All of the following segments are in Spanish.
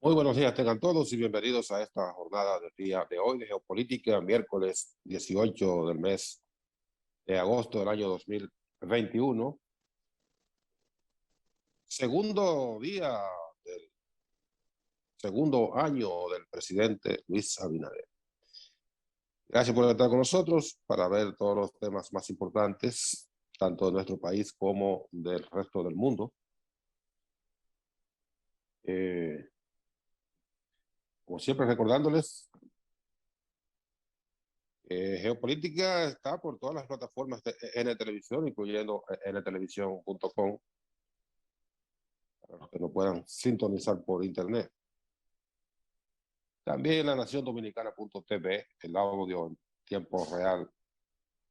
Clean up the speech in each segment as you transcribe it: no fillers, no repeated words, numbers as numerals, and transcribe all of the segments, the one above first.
Muy buenos días tengan todos y bienvenidos a esta jornada del día de hoy de geopolítica, miércoles 18 del mes de agosto del año 2021, segundo día del segundo año del presidente Luis Abinader. Gracias por estar con nosotros para ver todos los temas más importantes, tanto de nuestro país como del resto del mundo. Como siempre, recordándoles Geopolítica está por todas las plataformas de N Televisión, incluyendo ntelevisión.com, para los que no puedan sintonizar por internet. También la naciondominicana.tv, el audio en tiempo real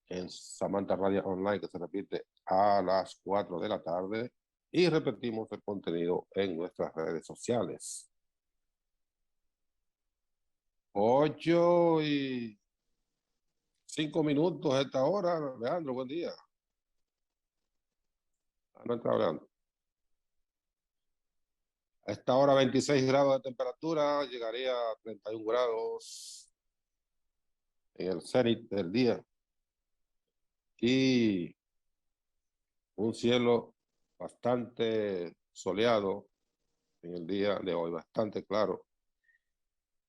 en Samantha Radio Online, que se repite a las 4 de la tarde, y repetimos el contenido en nuestras redes sociales. 8:05 a esta hora. Leandro, buen día. No está hablando. A esta hora 26 grados de temperatura, llegaría a 31 grados en el cenit del día. Y un cielo bastante soleado en el día de hoy, bastante claro.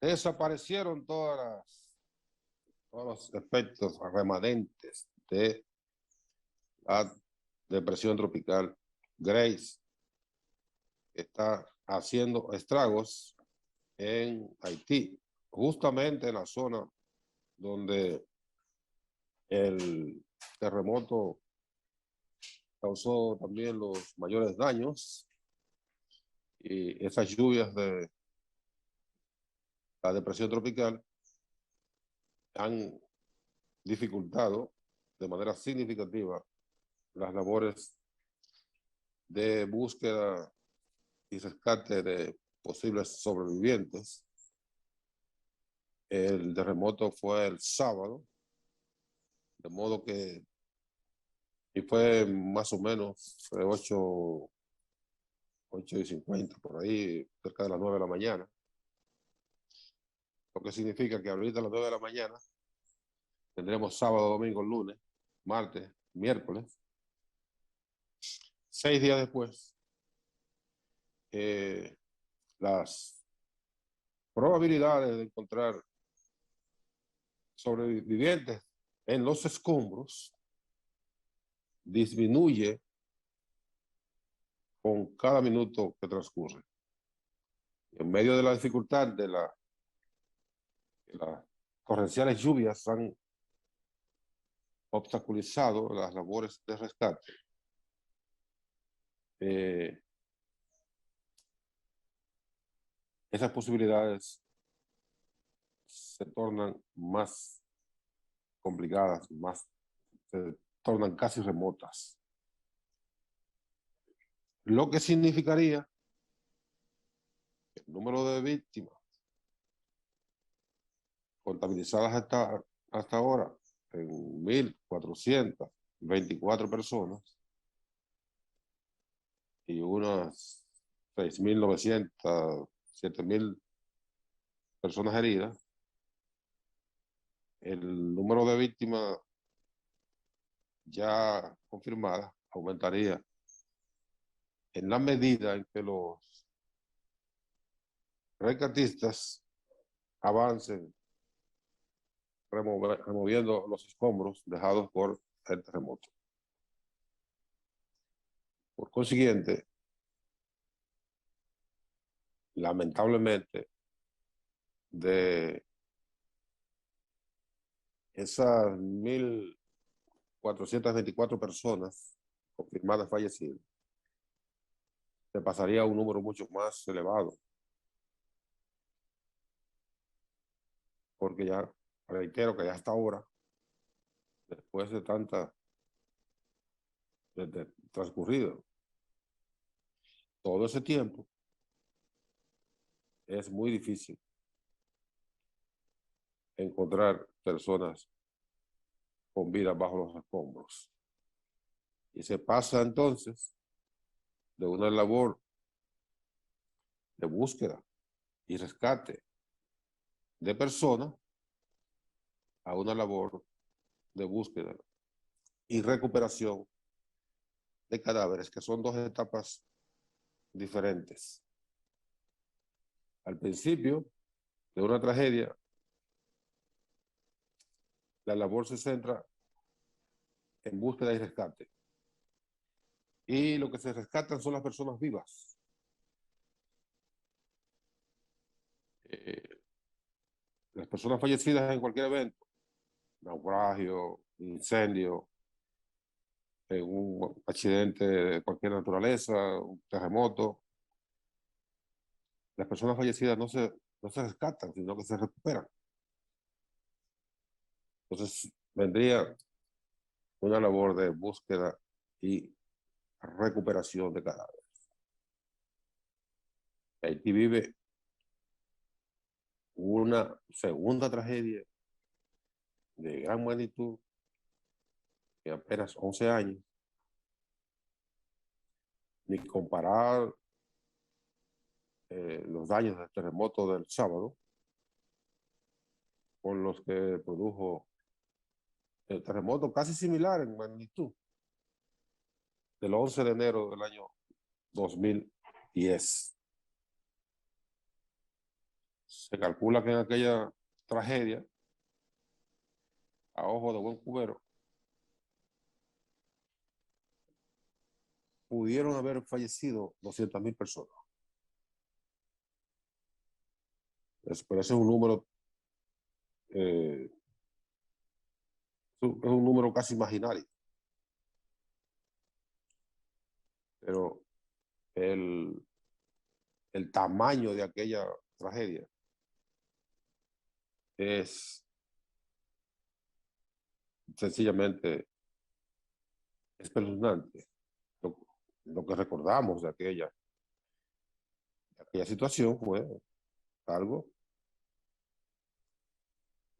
Desaparecieron todos los efectos remanentes de la depresión tropical Grace, que está haciendo estragos en Haití, justamente en la zona donde el terremoto causó también los mayores daños, y esas lluvias de la depresión tropical han dificultado de manera significativa las labores de búsqueda y rescate de posibles sobrevivientes. El terremoto fue el sábado, de modo que, y fue más o menos 8:50, por ahí, cerca de las 9 de la mañana, lo que significa que ahorita a las 9 de la mañana tendremos sábado, domingo, lunes, martes, miércoles. 6 días después, las probabilidades de encontrar sobrevivientes en los escombros disminuye con cada minuto que transcurre. En medio de la dificultad de las torrenciales lluvias han obstaculizado las labores de rescate. Esas posibilidades se tornan más complicadas, se tornan casi remotas. Lo que significaría que el número de víctimas contabilizadas hasta ahora en 1,424 personas y unas 6,900, 7,000 personas heridas. El número de víctimas ya confirmadas aumentaría en la medida en que los rescatistas avancen removiendo los escombros dejados por el terremoto. Por consiguiente, lamentablemente, de esas 1,424 personas confirmadas fallecidas, se pasaría a un número mucho más elevado. Porque ya, reitero que ya hasta ahora, después de tanta transcurrido todo ese tiempo, es muy difícil encontrar personas con vida bajo los escombros. Y se pasa entonces de una labor de búsqueda y rescate de personas a una labor de búsqueda y recuperación de cadáveres, que son dos etapas diferentes. Al principio de una tragedia, la labor se centra en búsqueda y rescate. Y lo que se rescatan son las personas vivas. Las personas fallecidas en cualquier evento, naufragio, incendio, en un accidente de cualquier naturaleza, un terremoto, las personas fallecidas no se rescatan, sino que se recuperan. Entonces vendría una labor de búsqueda y recuperación de cadáveres. Haití vive una segunda tragedia de gran magnitud en apenas 11 años, ni comparar los daños del terremoto del sábado con los que produjo el terremoto casi similar en magnitud del 11 de enero del año 2010. Se calcula que en aquella tragedia, a ojo de buen cubero, pudieron haber fallecido 200,000 personas. Pero ese es un número, es un número casi imaginario. Pero el tamaño de aquella tragedia es sencillamente espeluznante. Lo que recordamos de aquella situación fue algo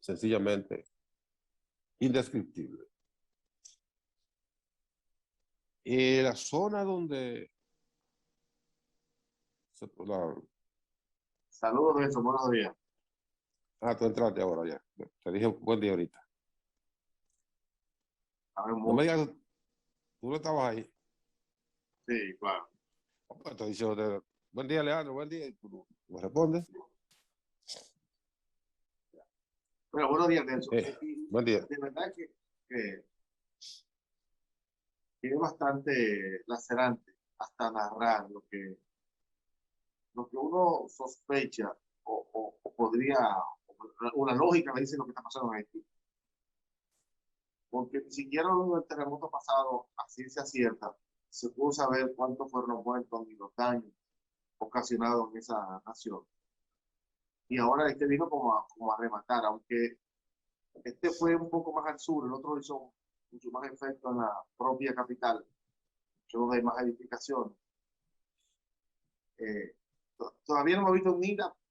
sencillamente indescriptible. Y la zona donde Saludos, Nelson, buenos días. tú entraste ahora ya. Te dije buen día ahorita. No me digas, tú no estabas ahí. Sí, claro. Pues te dice, buen día, Leandro, buen día. Y tú me respondes. Bueno, buenos días, Nelson. Buen día. De verdad que es bastante lacerante hasta narrar lo que uno sospecha o podría, una lógica le dice lo que está pasando en Haití. Porque ni siquiera el terremoto pasado, a ciencia cierta, se pudo saber cuántos fueron los muertos ni los daños ocasionados en esa nación. Y ahora este vino como a rematar, aunque este fue un poco más al sur, el otro hizo mucho más efecto en la propia capital, donde hay más edificaciones. Todavía no hemos visto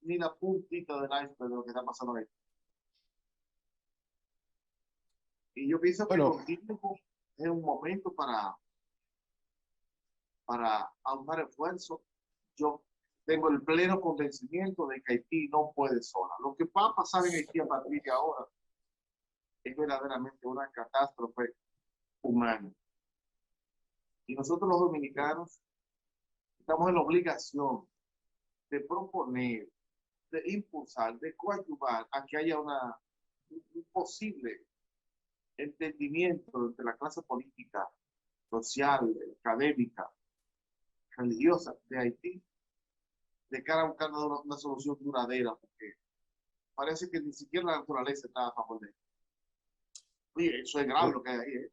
ni la puntita del iceberg de lo que está pasando ahí. Y yo pienso que con tiempo es un momento para aunar esfuerzo. Yo tengo el pleno convencimiento de que Haití no puede sola. Lo que va a pasar en Haití a partir de ahora es verdaderamente una catástrofe humana. Y nosotros los dominicanos estamos en la obligación de proponer, de impulsar, de coadyuvar a que haya un posible entendimiento entre la clase política, social, académica, religiosa de Haití, de cara a buscar una solución duradera, porque parece que ni siquiera la naturaleza está a favor de eso. Oye, eso es grave lo que hay ahí.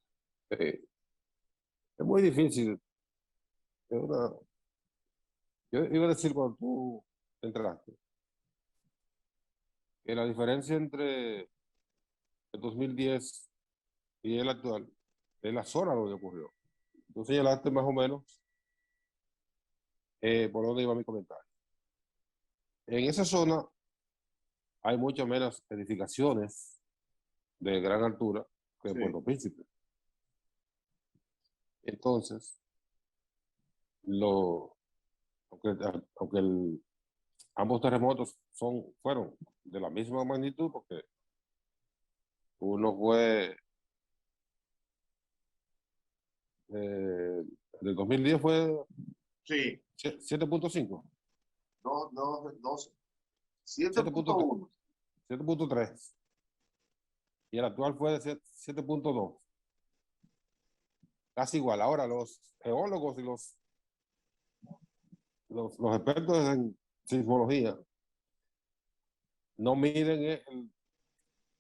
Es muy difícil. Yo iba a decir cuando tú entraste que la diferencia entre el 2010 y el actual es la zona donde ocurrió. Tú señalaste más o menos por dónde iba mi comentario. En esa zona hay muchas menos edificaciones de gran altura que en Puerto Príncipe. Entonces, aunque Ambos terremotos fueron de la misma magnitud, porque uno fue del 2010 fue Sí, 7.5, 12, 7.3, 7.1. 7.3, y el actual fue de 7.2, casi igual. Ahora los geólogos y los expertos en sismología no miden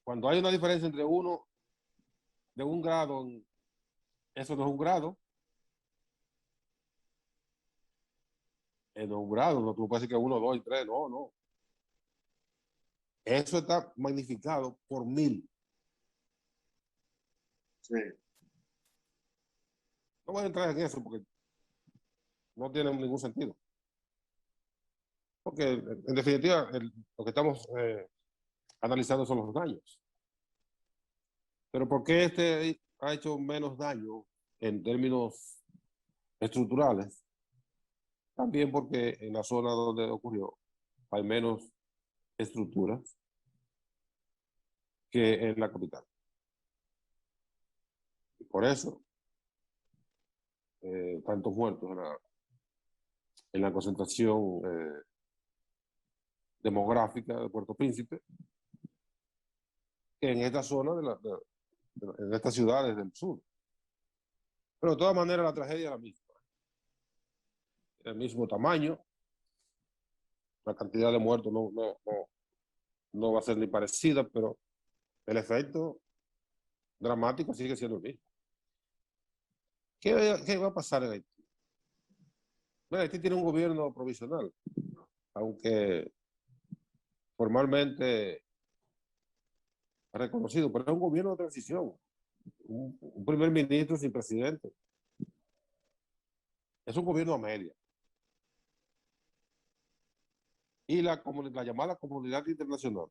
cuando hay una diferencia entre uno de 1 grado, eso no es 1 grado, no es 1 grado, no tú puedes decir que 1, 2 y 3, no, no. Eso está magnificado por 1000. Sí, No voy a entrar en eso porque no tiene ningún sentido. Porque en definitiva lo que estamos analizando son los daños. Pero ¿por qué este ha hecho menos daño en términos estructurales? También porque en la zona donde ocurrió hay menos estructuras que en la capital. Y por eso, tantos muertos en la concentración demográfica de Puerto Príncipe, que en esta zona, en estas ciudades del sur. Pero de todas maneras la tragedia es la misma. El mismo tamaño, la cantidad de muertos no va a ser ni parecida, pero el efecto dramático sigue siendo el mismo. ¿Qué va a pasar en Haití? Bueno, Haití tiene un gobierno provisional, aunque formalmente reconocido, pero es un gobierno de transición, un primer ministro sin presidente. Es un gobierno a media. Y la llamada comunidad internacional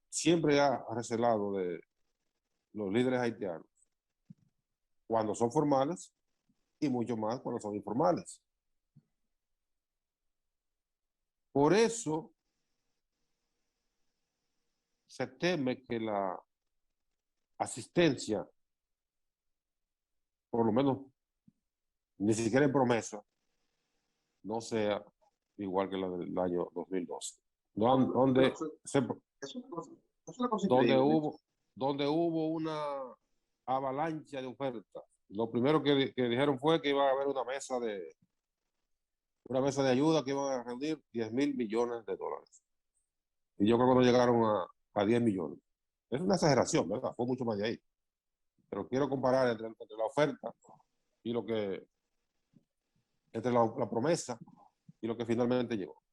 siempre ha recelado de los líderes haitianos cuando son formales y mucho más cuando son informales. Por eso se teme que la asistencia, por lo menos ni siquiera en promesa, no sea igual que la del año 2012. Donde, es una cosa donde, increíble. hubo, donde hubo una avalancha de ofertas. Lo primero que dijeron fue que iba a haber una mesa de ayuda que iban a reunir 10.000 millones de dólares. Y yo creo que no llegaron a 10 millones. Es una exageración, ¿verdad? Fue mucho más de ahí. Pero quiero comparar entre la oferta y entre la promesa y lo que finalmente llegó.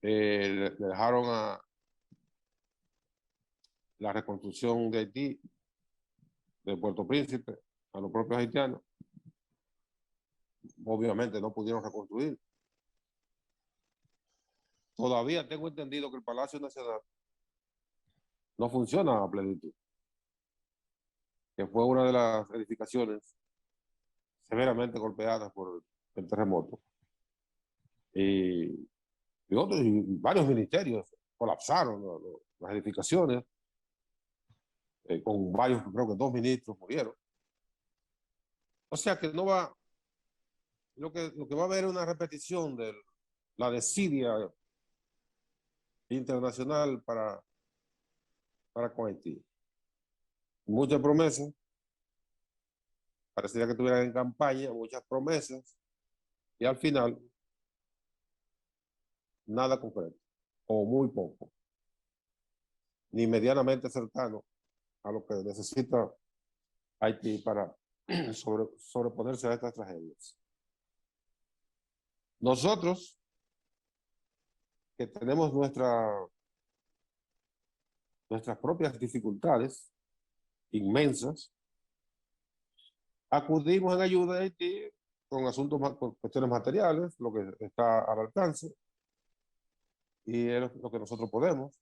Le dejaron a la reconstrucción de Haití, de Puerto Príncipe, a los propios haitianos. Obviamente no pudieron reconstruir. Todavía tengo entendido que el Palacio Nacional no funciona a plenitud, que fue una de las edificaciones severamente golpeadas por el terremoto. Y varios ministerios colapsaron las edificaciones, con varios, creo que 2 ministros murieron. O sea que no va, lo que va a haber es una repetición de la desidia internacional con Haití. Muchas promesas, parecería que estuvieran en campaña, muchas promesas, y al final nada concreto, o muy poco, ni medianamente cercano a lo que necesita Haití para sobreponerse a estas tragedias. Nosotros, que tenemos nuestras propias dificultades inmensas, acudimos en ayuda de Haití con con cuestiones materiales, lo que está al alcance, y es lo que nosotros podemos.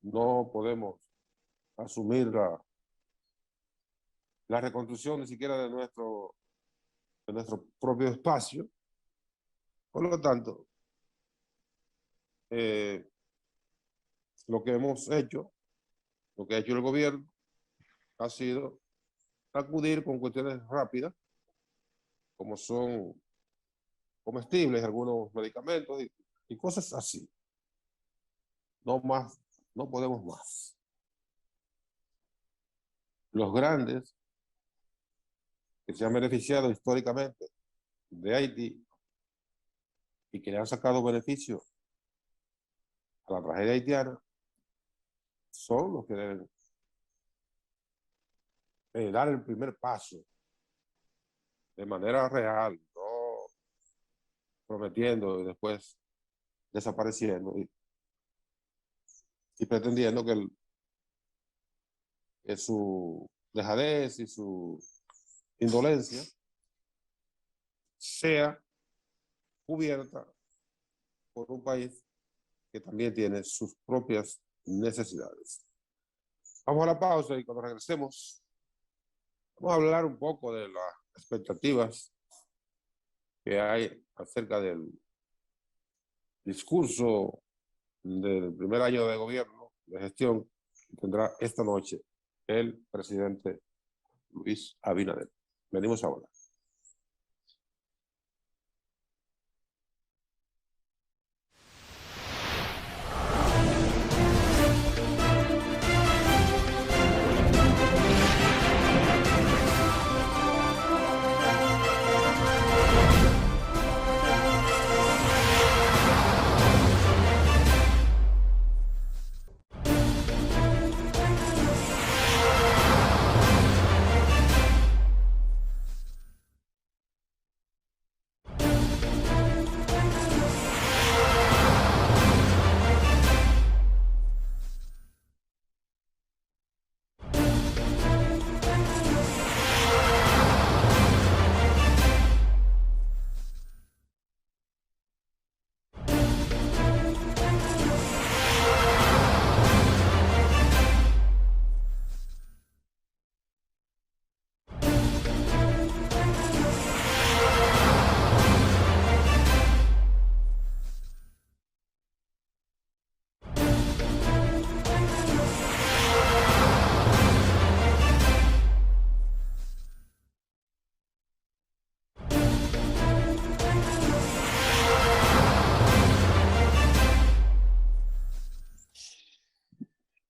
No podemos asumir la reconstrucción ni siquiera de nuestro propio espacio, Por lo tanto, lo que hemos hecho, lo que ha hecho el gobierno, ha sido acudir con cuestiones rápidas, como son comestibles, algunos medicamentos y cosas así. No más, no podemos más. Los grandes que se han beneficiado históricamente de Haití y que le han sacado beneficio a la tragedia haitiana son los que deben dar el primer paso de manera real, no prometiendo y después desapareciendo y pretendiendo que su dejadez y su indolencia sea cubierta por un país que también tiene sus propias necesidades. Vamos a la pausa y cuando regresemos vamos a hablar un poco de las expectativas que hay acerca del discurso del primer año de gobierno, de gestión, que tendrá esta noche el presidente Luis Abinader. Venimos ahora.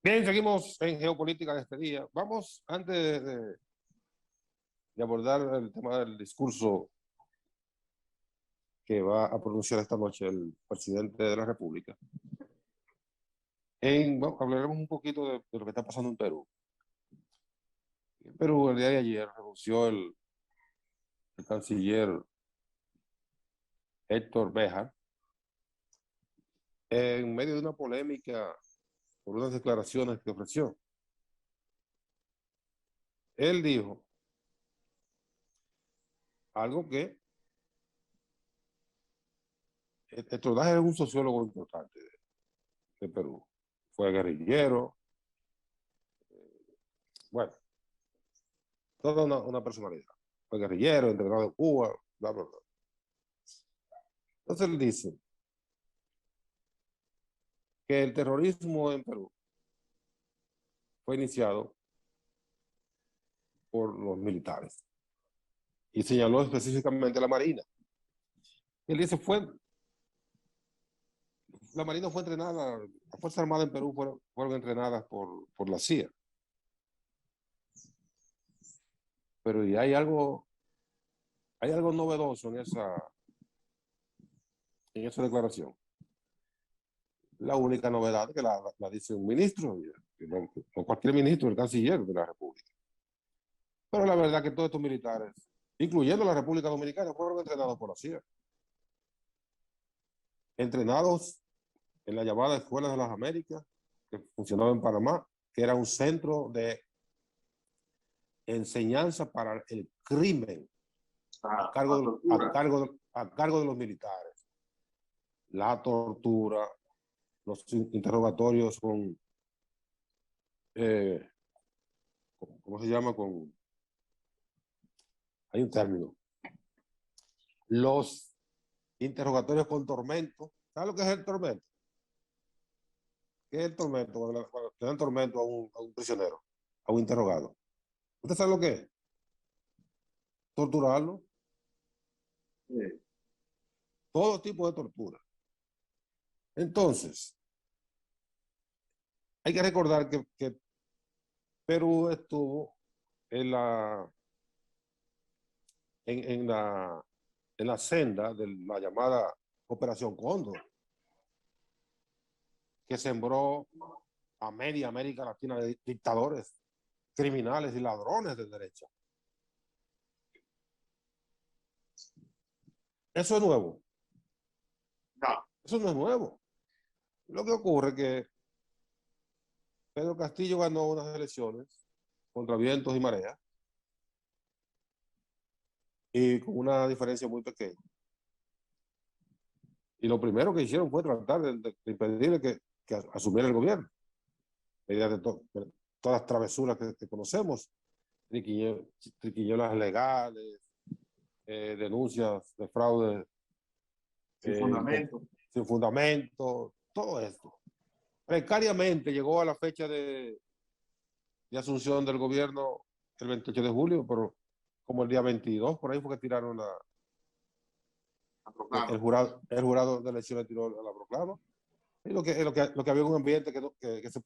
Bien, seguimos en geopolítica de este día. Vamos, antes de abordar el tema del discurso que va a pronunciar esta noche el presidente de la República, bueno, hablaremos un poquito de lo que está pasando en Perú. En Perú, el día de ayer, renunció el canciller Héctor Béjar en medio de una polémica por unas declaraciones que ofreció. Él dijo algo que Héctor Béjar es un sociólogo importante de Perú. Fue guerrillero, bueno, toda una personalidad. Fue guerrillero, entrenado en Cuba, bla, bla, bla. Entonces él dice que el terrorismo en Perú fue iniciado por los militares y señaló específicamente la Marina. Él dice, la Marina fue entrenada, las Fuerzas Armadas en Perú fueron entrenadas por la CIA. Pero y hay algo novedoso en esa declaración. La única novedad que la dice un ministro, no cualquier ministro, el canciller de la República. Pero la verdad que todos estos militares, incluyendo la República Dominicana, fueron entrenados por la CIA. Entrenados en la llamada Escuela de las Américas, que funcionaba en Panamá, que era un centro de enseñanza para el crimen a cargo de los militares. La tortura, los interrogatorios ¿cómo se llama? Hay un término. Los interrogatorios con tormento. ¿Sabe lo que es el tormento? ¿Qué es el tormento? Cuando le dan tormento a un prisionero, a un interrogado. ¿Usted sabe lo que es? Torturarlo. Sí. Todo tipo de tortura. Entonces, hay que recordar que Perú estuvo en la, en la senda de la llamada Operación Cóndor, que sembró a media América Latina de dictadores, criminales y ladrones de derecha. Eso es nuevo. No. Eso no es nuevo. Lo que ocurre es que Pedro Castillo ganó unas elecciones contra vientos y mareas y con una diferencia muy pequeña. Y lo primero que hicieron fue tratar de impedirle que asumiera el gobierno. Mediante de todas las travesuras que conocemos, triquiñuelas legales, denuncias de fraude Sin fundamento. sin fundamento, todo esto. Precariamente llegó a la fecha de asunción del gobierno el 28 de julio, pero como el día 22, por ahí fue que tiraron el jurado de elecciones tiró la proclama. Y lo que había un ambiente que se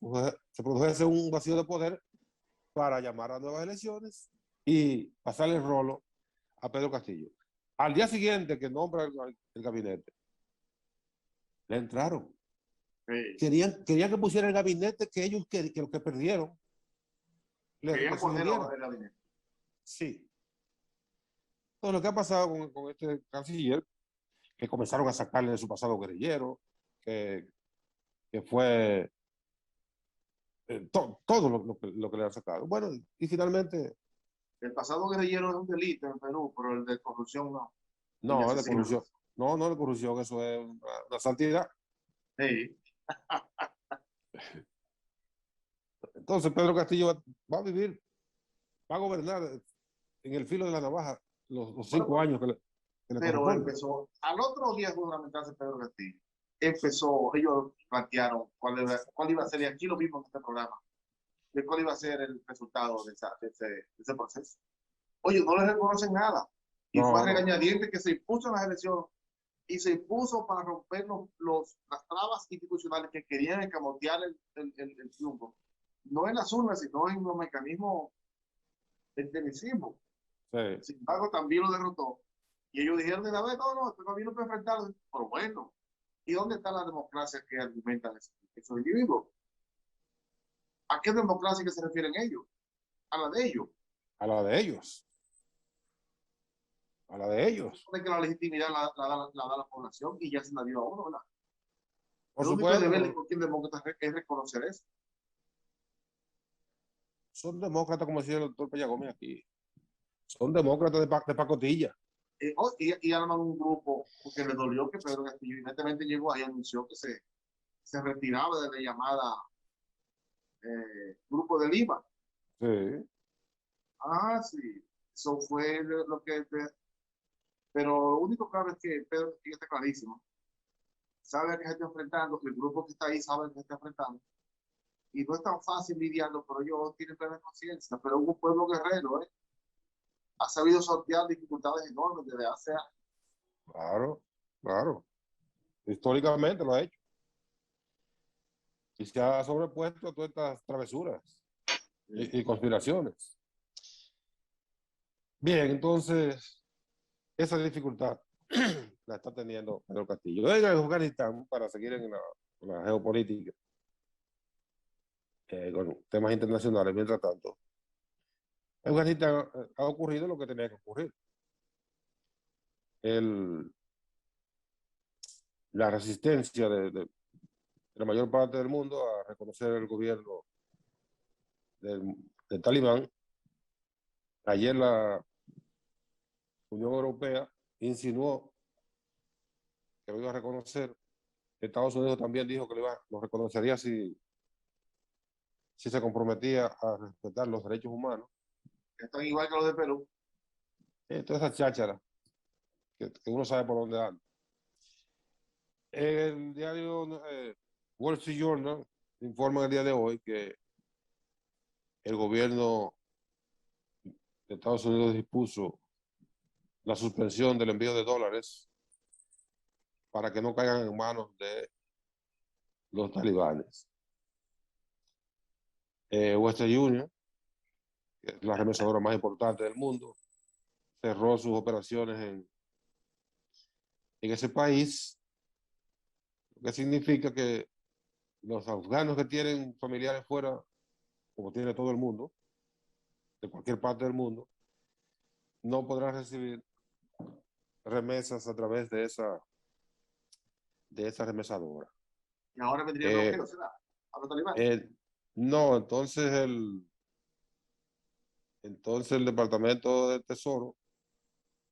produjese un vacío de poder para llamar a nuevas elecciones y pasarle el rolo a Pedro Castillo. Al día siguiente que nombra el gabinete, le entraron. Sí. Querían que pusiera el gabinete que ellos que los que perdieron Querían le ponerlo sugirieran. en el gabinete. Sí. Entonces, lo que ha pasado con este canciller, que comenzaron a sacarle de su pasado guerrillero, que, que fue todo lo que le han sacado. Bueno, y finalmente, El pasado guerrillero es un delito en Perú, pero el de corrupción no. Y no, de asesino. corrupción. No, no de corrupción, eso es una santidad. Sí. Entonces, Pedro Castillo va a vivir, va a gobernar en el filo de la navaja los 5 años que le Pero corresponden. empezó, al otro día de juramentarse Pedro Castillo, ellos plantearon cuál iba a ser, y aquí lo vimos en este programa, de cuál iba a ser el resultado de ese proceso. Oye, no les reconocen nada. Y fue a No, no. regañadientes que se impuso en las elecciones y se impuso para romper las trabas institucionales que querían escamotear el triunfo. No en las urnas, sino en los mecanismos del tecnicismo. Sí. Sin embargo, también lo derrotó. Y ellos dijeron de la vez, no, este gobierno puede enfrentarlo. Pero bueno, ¿y dónde está la democracia que argumentan esos individuos? ¿A qué democracia que se refieren ellos? A la de ellos. A la de ellos. A la de ellos. De que la legitimidad la da la población y ya se la dio a uno, ¿verdad? Por El único deber de supuesto, cualquier demócrata es reconocer eso. son demócratas, como decía el doctor Pellagómez aquí. Son demócratas de pacotilla. Y arman un grupo porque le dolió que Pedro Castillo evidentemente llegó ahí y anunció que se retiraba de la llamada Grupo de Lima. Sí. Ah, sí, eso fue lo que... Pero lo único claro es que Pedro Castillo está clarísimo. Sabe a qué se está enfrentando, el grupo que está ahí sabe a qué se está enfrentando. Y no es tan fácil lidiarlo, pero ellos tienen plena conciencia. Pero un pueblo guerrero, ha sabido sortear dificultades enormes desde hace años. Claro, claro. Históricamente lo ha hecho. Y se ha sobrepuesto a todas estas travesuras y conspiraciones. Bien, entonces, esa dificultad la está teniendo Pedro Castillo. En Afganistán, para seguir en la geopolítica, con temas internacionales, mientras tanto, en Afganistán ha ocurrido lo que tenía que ocurrir. El, la resistencia de la mayor parte del mundo a reconocer el gobierno del Talibán. Ayer la Unión Europea insinuó que lo iba a reconocer. Estados Unidos también dijo que lo reconocería si se comprometía a respetar los derechos humanos. Están igual que los de Perú. Toda esa cháchara que uno sabe por dónde anda. El diario Wall Street Journal informa el día de hoy que el gobierno de Estados Unidos dispuso la suspensión del envío de dólares para que no caigan en manos de los talibanes. Western Union, que es la remesadora más importante del mundo, cerró sus operaciones en ese país, lo que significa que los afganos que tienen familiares fuera, como tiene todo el mundo, de cualquier parte del mundo, no podrán recibir remesas a través de esa remesadora. Y ahora vendría el bloqueo, ¿será? A los talibanes. No, entonces el Departamento de Tesoro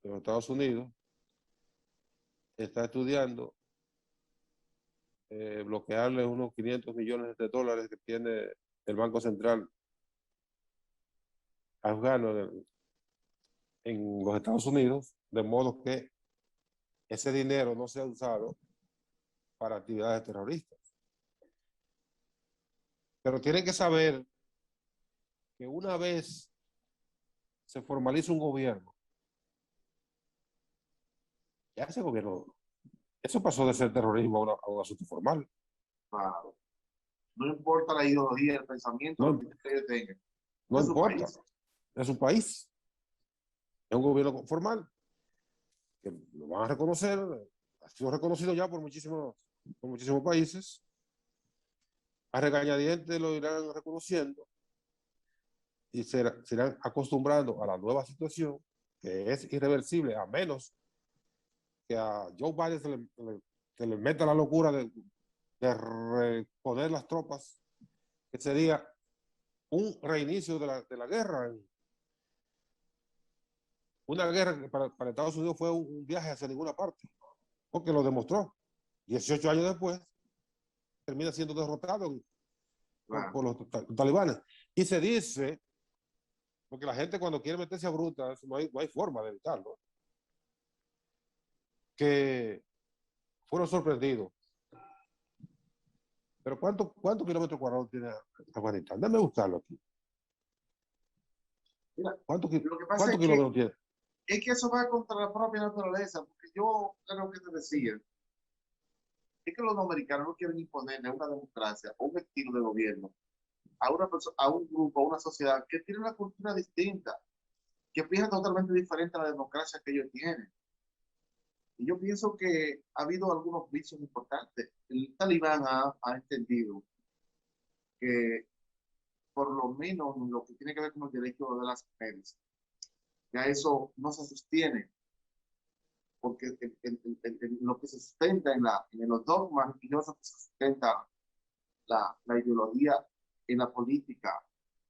de los Estados Unidos está estudiando bloquearle unos 500 millones de dólares que tiene el Banco Central afgano en los Estados Unidos, de modo que ese dinero no sea usado para actividades terroristas. Pero tienen que saber que una vez se formaliza un gobierno, ya ese gobierno, eso pasó de ser terrorismo a un asunto formal. Claro. No importa la ideología, el pensamiento, No, lo que ellos tengan. no Es su importa, país. es un país, es un gobierno formal, que lo van a reconocer, ha sido reconocido ya por muchísimos países, a regañadientes lo irán reconociendo y se irán acostumbrando a la nueva situación, que es irreversible, a menos que a Joe Biden se le meta la locura de reponer las tropas, que sería un reinicio de la guerra. Una guerra que para Estados Unidos fue un viaje hacia ninguna parte, porque lo demostró. 18 años después, termina siendo derrotado Claro. por los talibanes. Y se dice, porque la gente cuando quiere meterse a brutas, no hay forma de evitarlo, que fueron sorprendidos. Pero ¿cuántos kilómetros cuadrados tiene Afganistán? Déjame buscarlo aquí. Mira, ¿Cuántos lo que pasa kilómetros tiene? es que eso va contra la propia naturaleza, porque yo creo que te decía, es que los americanos no quieren imponerle una democracia o un estilo de gobierno a una persona, a un grupo, a una sociedad que tiene una cultura distinta, que piensa totalmente diferente a la democracia que ellos tienen. Y yo pienso que ha habido algunos vicios importantes. El talibán ha entendido que por lo menos lo que tiene que ver con el derecho de las mujeres, ya eso no se sostiene, porque lo que se sustenta en los dogmas religiosos que se sustenta la ideología en la política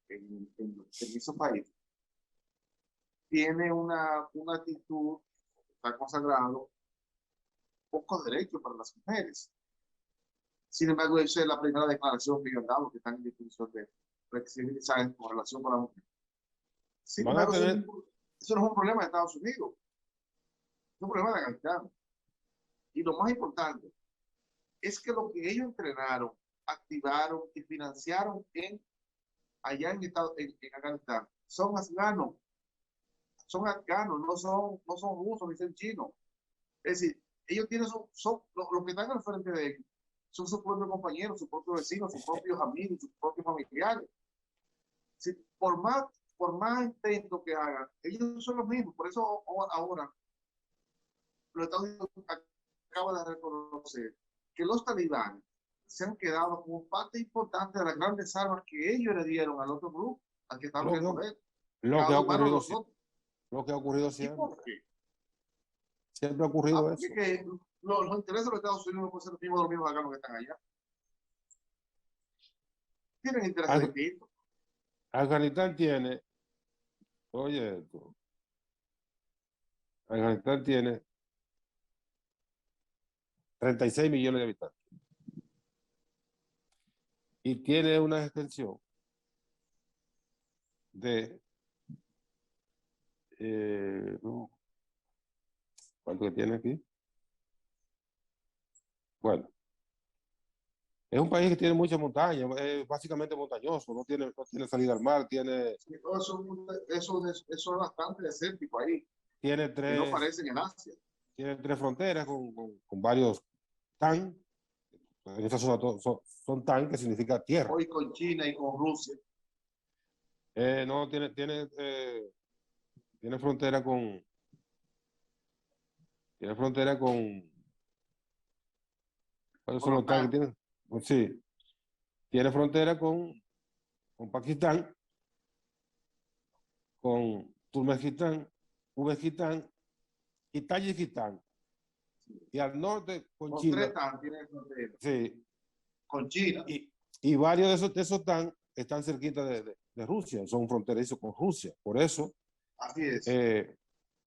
en esos países, tiene una actitud, está consagrado, pocos derechos para las mujeres. Sin embargo, esa es la primera declaración que ellos han dado, que están en discusión de flexibilizar con relación con la mujer. Sin Van a embargo, tener, eso no es un problema de Estados Unidos, es un problema de Afganistán. Y lo más importante es que lo que ellos entrenaron, activaron y financiaron allá en Afganistán son afganos, no son rusos ni son chinos. Es decir, ellos tienen lo que están al frente de ellos son sus propios compañeros, sus propios vecinos, sus propios amigos, sus propios familiares. Si, por más intento que hagan, ellos son los mismos. Por eso ahora los Estados Unidos acaba de reconocer que los talibanes se han quedado como parte importante de las grandes armas que ellos le dieron al otro grupo, al que estaba en el poder. lo que ha ocurrido, lo que ha ocurrido siempre. ¿Y por qué? Siempre ha ocurrido eso. Que los intereses de los Estados Unidos no pueden ser los mismos afganos que están allá. Tienen intereses distintos. Afganistán tiene, oye esto, Afganistán tiene 36 millones de habitantes y tiene una extensión de ¿cuánto que tiene aquí? Bueno, es un país que tiene muchas montañas, es básicamente montañoso, no tiene salida al mar, Sí, eso es bastante desértico ahí, tiene que no tres, parecen en Asia. tiene tres fronteras con varios tan. En esa zona son tan, que significa tierra. Hoy con China y con Rusia. No, tiene frontera tiene frontera con, ¿cuáles Con son la los tan que OTAN. tiene? Pues sí, tiene frontera con Pakistán, con Turkmenistán, Uzbekistán y Tayikistán. Y al norte con Los tres China, TAN tienen frontera. sí, Con China. y varios de esos tan están cerquita de Rusia, son fronterizos con Rusia. Así es. Eh,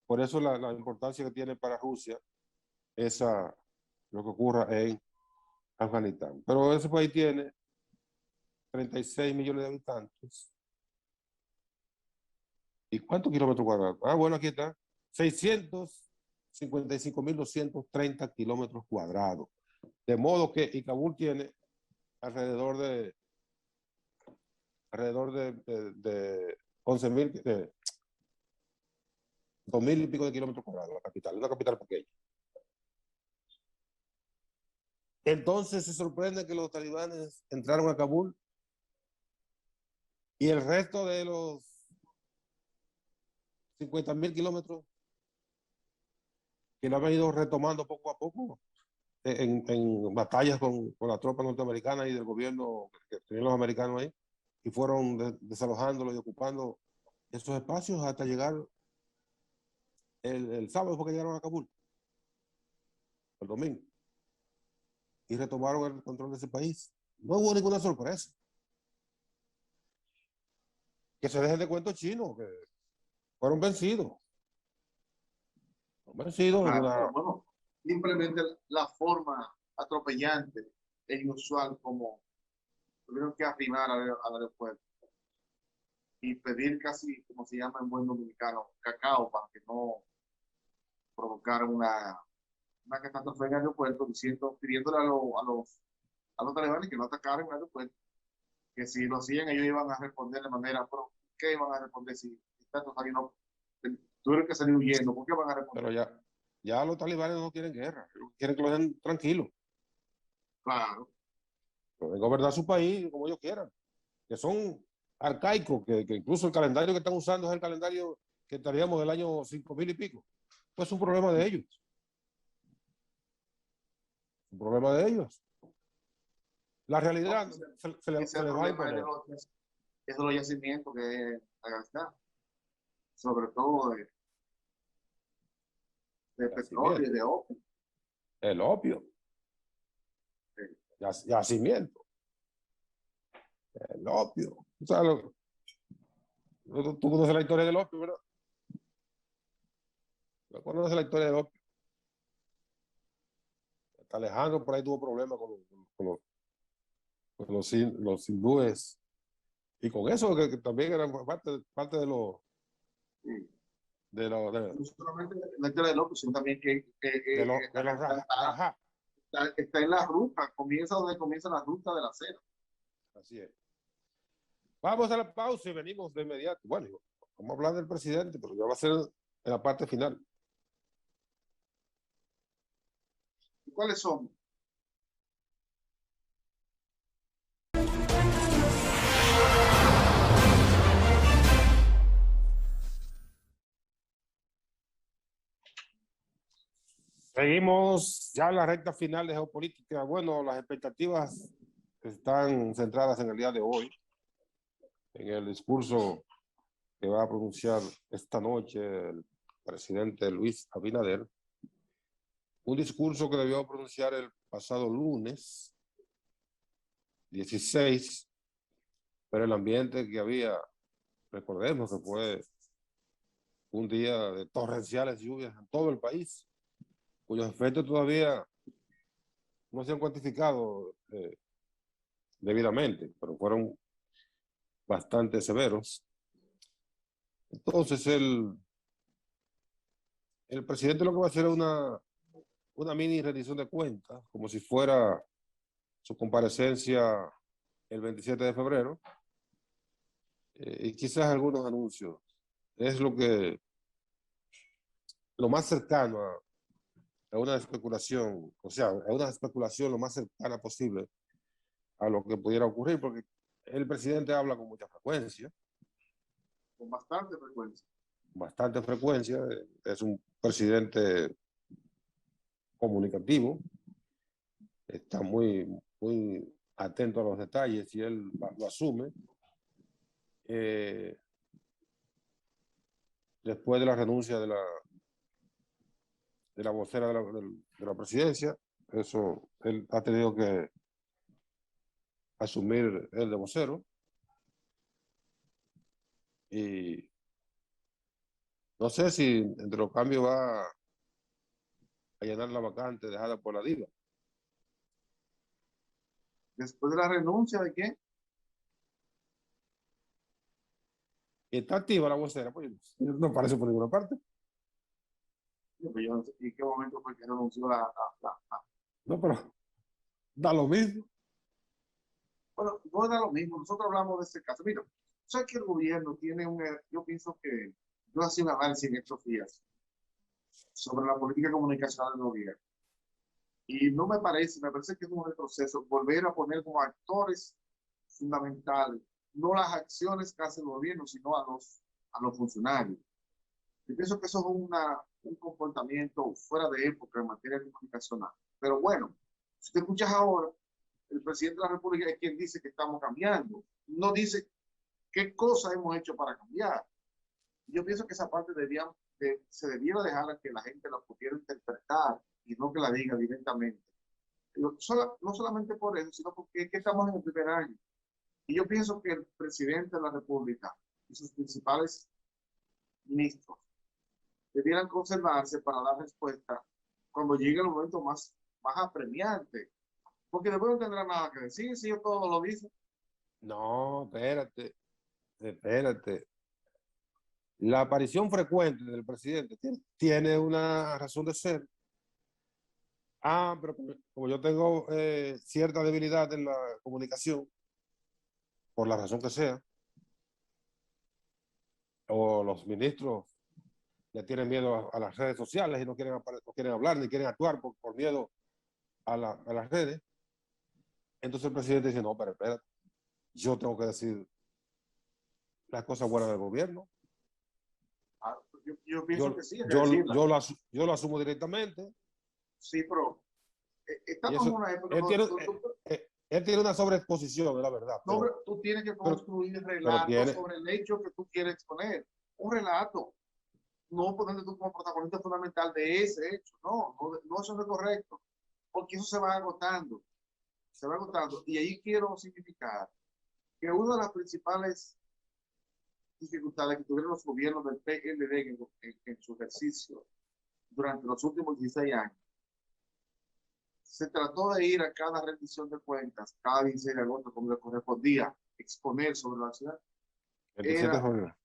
por eso la importancia que tiene para Rusia esa, lo que ocurra en Afganistán. Pero ese país tiene 36 millones de habitantes. ¿Y cuántos kilómetros cuadrados? Ah, bueno, aquí está. 655.230 kilómetros cuadrados. De modo que y Kabul tiene alrededor de 11.000, 2.000 y pico de kilómetros cuadrados, la capital, una capital pequeña. Entonces se sorprende que los talibanes entraron a Kabul y el resto de los 50.000 kilómetros que lo han ido retomando poco a poco en batallas con la tropa norteamericana y del gobierno que tenían los americanos ahí, y fueron desalojándolo y ocupando esos espacios hasta llegar el sábado, porque llegaron a Kabul, el domingo, y retomaron el control de ese país. No hubo ninguna sorpresa. Que se dejen de cuentos chinos, que fueron vencidos. Vencidos en Claro, una. pero bueno, simplemente la forma atropellante e inusual como tuvieron que arrimar al aeropuerto y pedir casi, como se llama en buen dominicano, cacao para que no provocara una catástrofe en el aeropuerto, diciendo, pidiéndole a los talibanes que no atacaran el aeropuerto, que si lo hacían ellos iban a responder de manera, pero ¿qué iban a responder si tantos no tuvieron que salir huyendo? ¿Por qué van a responder? Pero ya los talibanes no quieren guerra, quieren que lo dejen tranquilo, Claro, pueden gobernar su país como ellos quieran, que son arcaicos, que incluso el calendario que están usando es el calendario que estaríamos del año 5.000 y pico. Pues es un problema de ellos. Un problema de ellos. La no, realidad ese es se el les va a problema imponer. de los yacimientos que Afganistán, sobre todo de petróleo y Yacimiento. de opio. El opio. Yacimiento. El opio. Tú conoces la historia del opio, ¿verdad? ¿No conoces la historia del opio? Alejandro por ahí tuvo problemas con los hindúes. Y con eso, que también era parte Sí. de No solamente la historia del opio, sino también de los rajá. está en la ruta, comienza donde comienza la ruta de la seda. Así es. Vamos a la pausa y venimos de inmediato. Bueno, vamos a hablar del presidente, pero ya va a ser en la parte final. ¿Y cuáles son? Seguimos ya en la recta final de geopolítica. Bueno, las expectativas están centradas en el día de hoy, en el discurso que va a pronunciar esta noche el presidente Luis Abinader. Un discurso que debió pronunciar el pasado lunes 16, pero el ambiente que había, recordemos que fue un día de torrenciales lluvias en todo el país, cuyos efectos todavía no se han cuantificado debidamente, pero fueron bastante severos. Entonces el presidente lo que va a hacer es una mini rendición de cuentas, como si fuera su comparecencia el 27 de febrero, y quizás algunos anuncios. Es lo más cercano a una especulación, o sea, a una especulación lo más cercana posible a lo que pudiera ocurrir, porque el presidente habla con mucha frecuencia, con bastante frecuencia. bastante frecuencia, es un presidente comunicativo, está muy atento a los detalles y él lo asume. Después de la renuncia de la vocera de la presidencia, eso él ha tenido que asumir el de vocero, y no sé si entre los cambios va a llenar la vacante dejada por la diva. Después de la renuncia de qué? Y está activa la vocera, pues no aparece por ninguna parte. Yo no sé en qué momento fue que renunció No, pero da lo mismo. Bueno, no era lo mismo. Nosotros hablamos de este caso. Mira, sé que el gobierno tiene yo pienso que yo hacía un análisis en estos días sobre la política comunicacional del gobierno. Y no me parece que es un retroceso volver a poner como actores fundamentales, no las acciones que hace el gobierno, sino a los funcionarios. Yo pienso que eso es un comportamiento fuera de época en materia comunicacional. Pero bueno, si te escuchas ahora, el presidente de la República es quien dice que estamos cambiando. No dice qué cosas hemos hecho para cambiar. Yo pienso que esa parte se debiera dejar a que la gente la pudiera interpretar y no que la diga directamente. No solamente por eso, sino porque es que estamos en el primer año. Y yo pienso que el presidente de la República y sus principales ministros debieran conservarse para dar respuesta cuando llegue el momento más apremiante. Porque después no tendrá nada que decir si yo todo lo dice. No, espérate. La aparición frecuente del presidente tiene una razón de ser. Pero como yo tengo cierta debilidad en la comunicación, por la razón que sea, o los ministros le tienen miedo a las redes sociales y no quieren hablar ni quieren actuar por miedo a las redes, entonces el presidente dice, no, pero espérate, yo tengo que decir las cosas buenas del gobierno. Yo pienso que sí, hay que yo, decirla. yo lo asumo directamente. Sí, pero estamos en una época. Él tiene una sobreexposición, es la verdad. Tú tienes que construir relatos sobre el hecho que tú quieres exponer. Un relato. No ponerte tú como protagonista fundamental de ese hecho. No, eso no es correcto. Porque eso se va agotando. Se va agotando. Y ahí quiero significar que una de las principales dificultades que tuvieron los gobiernos del PLD en su ejercicio durante los últimos 16 años, se trató de ir a cada rendición de cuentas, cada 16 de agosto, como le correspondía, exponer sobre la ciudad. Era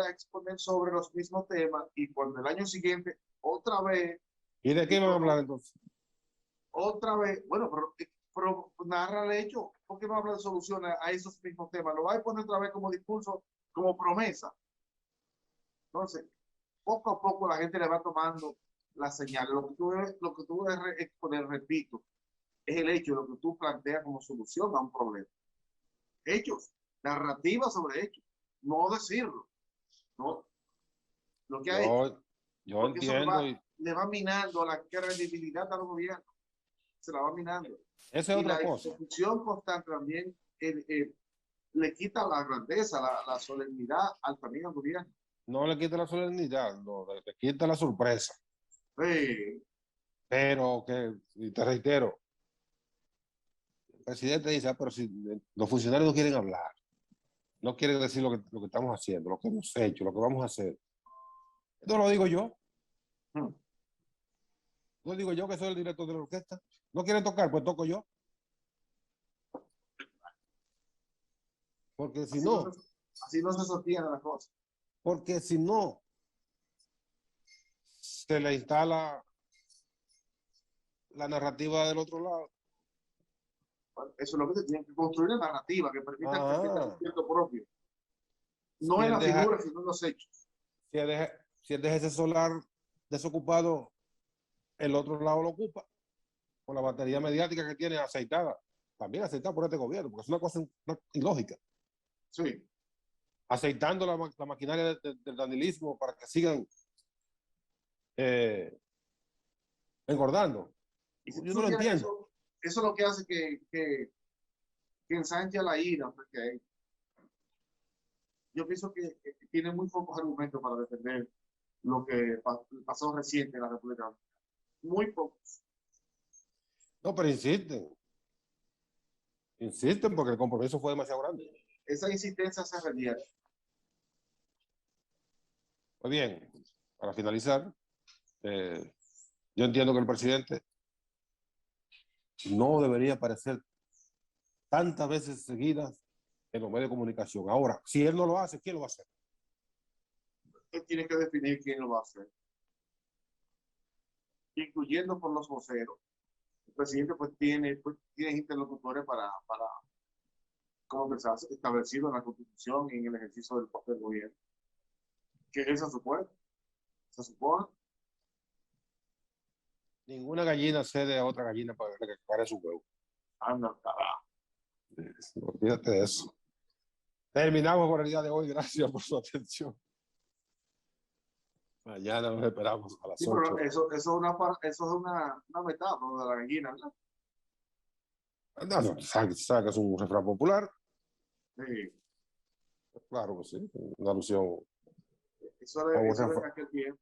exponer sobre los mismos temas, y cuando el año siguiente, otra vez. ¿Y de qué iban a hablar entonces? Otra vez, bueno, pero narra el hecho. ¿Por qué no habla de soluciones a esos mismos temas? Lo va a poner otra vez como discurso, como promesa. Entonces, poco a poco la gente le va tomando la señal. Lo que tú debes exponer, repito, es el hecho de lo que tú planteas como solución a un problema. Hechos, narrativa sobre hechos, no decirlo. No. Lo que ha hecho. Yo entiendo. Le va minando la credibilidad al gobierno. Se la va minando. Esa es otra cosa. La ejecución constante también le quita la grandeza, la solemnidad también al gobierno. No le quita la solemnidad, no, le quita la sorpresa. Sí. Pero y te reitero, el presidente dice, pero si los funcionarios no quieren hablar, no quieren decir lo que estamos haciendo, lo que hemos hecho, lo que vamos a hacer. Esto lo digo yo. No digo yo que soy el director de la orquesta. No quieren tocar, pues toco yo. Porque si no... Así no se sostiene la cosa. Porque si no, se le instala la narrativa del otro lado. Eso es lo que se tiene que construir, la narrativa que permita que tenga un cierto propio. No Si en él la deja, figura, sino en los hechos. si él deja ese solar desocupado, el otro lado lo ocupa con la batería mediática que tiene aceitada, también aceitada por este gobierno, porque es una cosa ilógica. Sí. Aceitando la maquinaria del danilismo para que sigan engordando. Y si Yo tú no lo supieras entiendo. eso es lo que hace que ensancha la ira, porque yo pienso que tiene muy pocos argumentos para defender lo que pasó reciente en la República Dominicana. Muy pocos. No, pero insisten porque el compromiso fue demasiado grande. Esa insistencia se revierte. Muy bien, para finalizar, yo entiendo que el presidente no debería aparecer tantas veces seguidas en los medios de comunicación. Ahora, si él no lo hace, ¿quién lo va a hacer? Él tiene que definir quién lo va a hacer, incluyendo por los voceros. El presidente pues tiene interlocutores para como que se ha establecido en la Constitución y en el ejercicio del papel del gobierno. Que él se supone. Ninguna gallina cede a otra gallina para que pare su huevo. Anda, carajo. Olvídate de eso. Terminamos por el día de hoy. Gracias por su atención. Mañana nos esperamos a las 8. Eso es una metáfora de la gallina, ¿verdad? No, sabes que es un refrán popular. Sí. Claro que sí, una alusión. Eso era en aquel tiempo.